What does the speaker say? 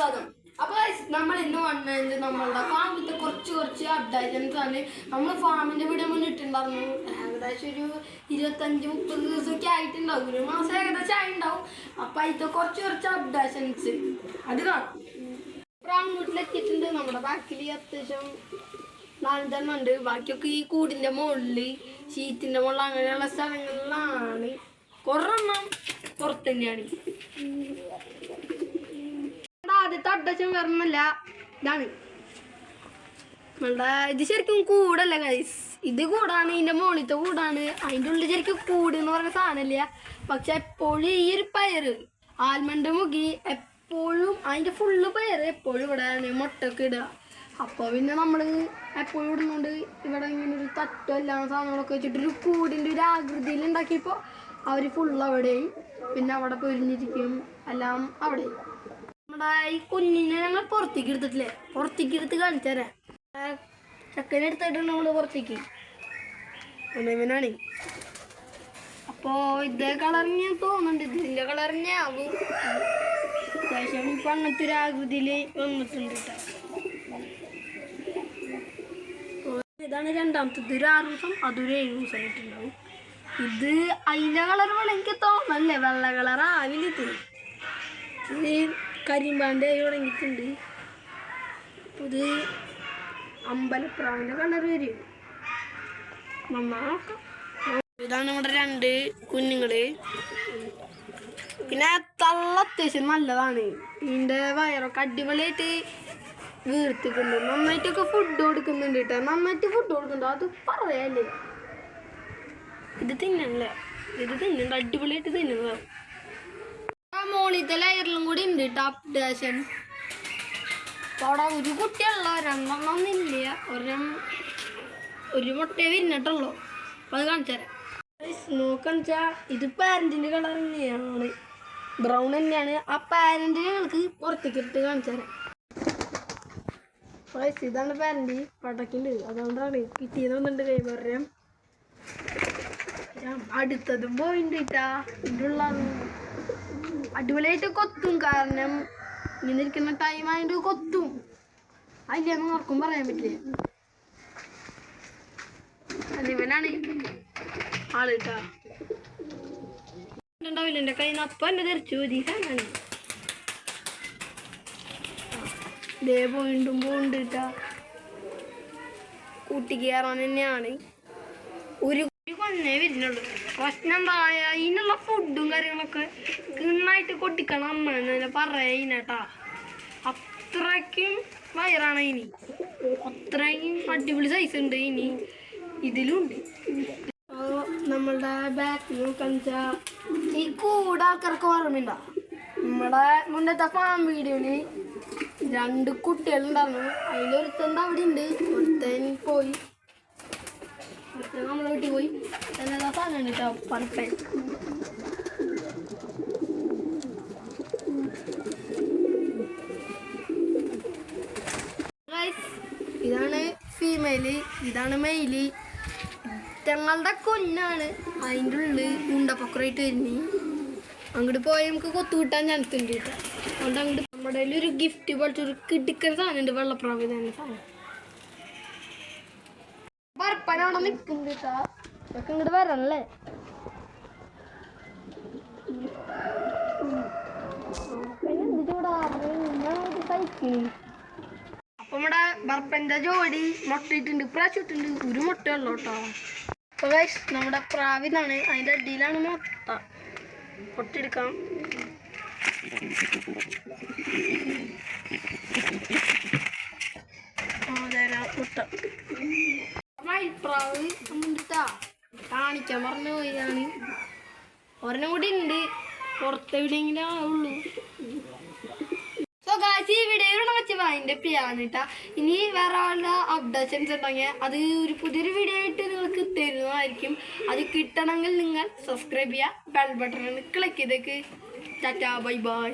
സ്വാഗതം. അപ്പൊ നമ്മൾ ഇന്ന് വന്നത് നമ്മളുടെ ഫാമിലത്തെ കുറച്ച് അപ്ഡേഷൻസ് ആണ്. നമ്മൾ ഫാമിന്റെ വീഡിയോ മുന്നിട്ടുണ്ടായിരുന്നു. ഏകദേശം ഒരു 25-30 ദിവസമൊക്കെ ആയിട്ടുണ്ടാവും, ഒരു മാസം ഏകദേശം ആയിട്ടുണ്ടാവും. അപ്പൊ അതിന്റെ കുറച്ച് അപ്ഡേഷൻസ് അത് കാണാം. വീട്ടിലെത്തിയിട്ടുണ്ട്. നമ്മുടെ ബാക്കിൽ അത്യാവശ്യം 4 ഉണ്ട്. ബാക്കിയൊക്കെ ഈ കൂടിന്റെ മുകളിൽ, ഷീറ്റിന്റെ മുകളിൽ അങ്ങനെയുള്ള സ്ഥലങ്ങളിലാണ്. കുറെണ്ണം പുറത്ത് തന്നെയാണ്. ആദ്യത്തെ അപ്ഡേഷൻ വരണല്ല, ഇതാണ് നമ്മളുടെ. ഇത് ശരിക്കും കൂടല്ല ഗൈസ്, ഇത് കൂടാണ്. ഇതിന്റെ മുകളിലത്തെ കൂടാണ്. അതിൻ്റെ ഉള്ളിൽ ശരിക്കും കൂട് എന്ന് പറയുന്ന സാധനമില്ല. പക്ഷെ എപ്പോഴും ഈ ഒരു പയറ് ആൽമണ്ട് മുഖി എപ്പോഴും അതിന്റെ ഫുള്ള് പയറ് എപ്പോഴും ഇവിടെയാണ് മുട്ടൊക്കെ ഇടുക. അപ്പോൾ പിന്നെ നമ്മൾ എപ്പോഴും ഇടുന്നുണ്ട്. ഇവിടെ ഇങ്ങനെ ഒരു തട്ടോ എല്ലാം സാധനങ്ങളൊക്കെ വെച്ചിട്ടൊരു കൂടിൻ്റെ ഒരു ആകൃതിയിൽ ഉണ്ടാക്കിയപ്പോൾ അവർ ഫുള്ള് അവിടെയും, പിന്നെ അവിടെ പൊരിഞ്ഞിരിക്കും എല്ലാം അവിടെ. നമ്മുടെ ഈ കുഞ്ഞിനെ ഞങ്ങൾ പുറത്തേക്ക് എടുത്തിട്ടില്ലേ, പുറത്തേക്ക് എടുത്ത് കാണിച്ചു തരാം. ചക്കനെ എടുത്തിട്ടുണ്ട് നമ്മൾ പുറത്തേക്ക്. ഇവനാണ്. അപ്പോൾ ഇതേ കളറിന് തോന്നുന്നുണ്ട്, ഇതിൻ്റെ കളറിനെ ആകും. അത്യാവശ്യം ഇപ്പം അങ്ങനത്തെ ഒരു ആകൃതിയിൽ വന്നിട്ടുണ്ട് കേട്ടോ. ഇതാണ് രണ്ടാമത്തത്. ഒരു 6 ദിവസം, അതൊരു 7 ദിവസമായിട്ടുണ്ടാവും. ഇത് അതിൻ്റെ കളർ പോലെ എനിക്ക് തോന്നല്ലേ, വെള്ള കളർ ആവിലിത്. ഇത് കരിമ്പാൻ്റെ തുടങ്ങിയിട്ടുണ്ട്. ഇത് അമ്പലപ്രാവിൻ്റെ കളർ വരും. നന്നാക്കാം. ഇതാണ് നമ്മുടെ 2 കുഞ്ഞുങ്ങള്. പിന്നെ തള്ള അത്യാവശ്യം നല്ലതാണ്. ഇതിൻ്റെ വയറൊക്കെ അടിപൊളിയായിട്ട് വീർത്തിട്ടുണ്ട്. നന്നായിട്ടൊക്കെ ഫുഡ് കൊടുക്കുന്നുണ്ട് കേട്ടോ. നന്നായിട്ട് ഫുഡ് കൊടുക്കുന്നുണ്ട്, അത് പറയാല്ലേ. ഇത് തിന്നല്ലേ, ഇത് തിന്നുണ്ട്, അടിപൊളിയായിട്ട് തിന്നുന്നതാണ്. ആ മോളിത്തെ ലെയറിലും കൂടി ഉണ്ട് കേട്ടോ അപ്ഡേഷൻ. അപ്പോൾ അവിടെ ഒരു കുട്ടിയുള്ള 2 ഇല്ല, ഒരു മുട്ടയെ വിരിഞ്ഞിട്ടുള്ളൂ. അപ്പോൾ അത് കാണിച്ചു തരാം. നോക്കാന്ന് വെച്ചാൽ ഇത് പാരൻറ്റിൻ്റെ കളർ തന്നെയാണ്, ബ്രൗൺ തന്നെയാണ്. ആ പാരൻറ്റിനെ ഞങ്ങൾക്ക് പുറത്തേക്ക് ഇട്ട് കാണിച്ചു തരാം. ഇതാണ് പാരൻറ്റ്, പടക്കുണ്ട്. അതുകൊണ്ടാണ് കിട്ടിയതെന്നുണ്ട് കൈ പറയാം. അടുത്തതും പോയിണ്ട് കേട്ടാ. ഇതിലുള്ള അടിപൊളിയായിട്ട് കൊത്തും, കാരണം ഇങ്ങനെ ഇരിക്കുന്ന ടൈം ആയിട്ട് കൊത്തും. അതില്ലെന്ന് ആർക്കും പറയാൻ പറ്റില്ല. അതിവനാണ് ആള് കേട്ടാ. ഉണ്ടാവില്ല എൻ്റെ കയ്യിൽ നിന്ന്. അപ്പം എൻ്റെ തെറിച്ചു പോതിക്കാനാണ്. ഇതേ പോയിണ്ട് കേട്ടാ. കൂട്ടി കയറാൻ തന്നെയാണ്. ഒരു കൊന്നേ വരുന്നുള്ളൂ. പ്രശ്നം എന്താ, ഇതിനുള്ള ഫുഡും കാര്യങ്ങളൊക്കെ നന്നായിട്ട് കൊട്ടിക്കണം അമ്മ എന്നെ പറയുന്നേട്ടാ. അത്രയ്ക്കും വയറാണ് ഇനി, അത്രയും അടിപൊളി സൈസ് ഉണ്ട് ഇനി ഇതിലുണ്ട്. അപ്പോൾ നമ്മളുടെ ബാക്കിൽ നോക്കാന്ന് വെച്ചാൽ ഈ കൂടെ ആൾക്കാർക്ക് ഓർമ്മയുണ്ടോ, നമ്മുടെ മുന്നത്തെ ഫാം വീഡിയോയില് 2 കുട്ടികളുണ്ടായിരുന്നു. അതിലൊരുത്തൻ്റെ അവിടെ ഉണ്ട്, ഒരുത്തൻ പോയി, നമ്മളെ വീട്ടിൽ പോയി. എല്ലാ സാധനം കേട്ടോ പർപ്പൻ. ഇതാണ് ഫീമെയില്, ഇതാണ് മെയില്. ഞങ്ങളുടെ കുഞ്ഞാണ്. അതിൻ്റെ ഉള്ളിൽ ഉണ്ടപ്പൊക്കറായിട്ട് വരുന്നേ. അങ്ങോട്ട് പോയാൽ നമുക്ക് കൊത്തു കിട്ടാൻ ചാൻസ് ഉണ്ട് കേട്ടോ. അതുകൊണ്ട് അങ്ങോട്ട് നമ്മുടെ ഒരു ഗിഫ്റ്റ് പോലത്തെ ഒരു കിടുക്കൻ സാധനം ഉണ്ട്, വെള്ളപ്രാവ് തന്നെ സാധനം. പറപ്പനവിടെ നിൽക്കുന്നുണ്ട് കേട്ടോ. ഇതൊക്കെ ഇങ്ങോട്ട് വരണല്ലേ. അപ്പൊ നമ്മുടെ ബർപ്പന്റെ ജോഡി മുട്ടയിട്ടുണ്ട്, ഇപ്രാവശ്യം ഇട്ടുണ്ട്. ഒരു മുട്ടയുള്ളൂ കേട്ടോ. അപ്പൊ ഗൈസ് നമ്മുടെ പ്രാവിനാണ്, അതിൻ്റെ അടിയിലാണ് മുട്ട. പൊട്ടെടുക്കാം. മുട്ട പ്രാവ് ഉണ്ടാ കാണിക്കാൻ പറഞ്ഞു പോയാണ്. ഒരെണ്ണം കൂടി ഉണ്ട്, പുറത്തെവിടെയെങ്കിലും ആവുള്ളൂ. സോ ഗായ്സ്, ഈ വീഡിയോ വെച്ച് അതിൻ്റെ പ്രിയാണ് കേട്ടാ. ഇനി വേറെ വല്ല അപ്ഡേഷൻസ് ഉണ്ടെങ്കിൽ അത് ഒരു പുതിയൊരു വീഡിയോ ആയിട്ട് നിങ്ങൾക്ക് തരുന്നതായിരിക്കും. അത് കിട്ടണമെങ്കിൽ നിങ്ങൾ സബ്സ്ക്രൈബ് ചെയ്യുക, ബെൽ ബട്ടൺ ക്ലിക്ക് ചെയ്തേക്ക്. Tata, bye bye.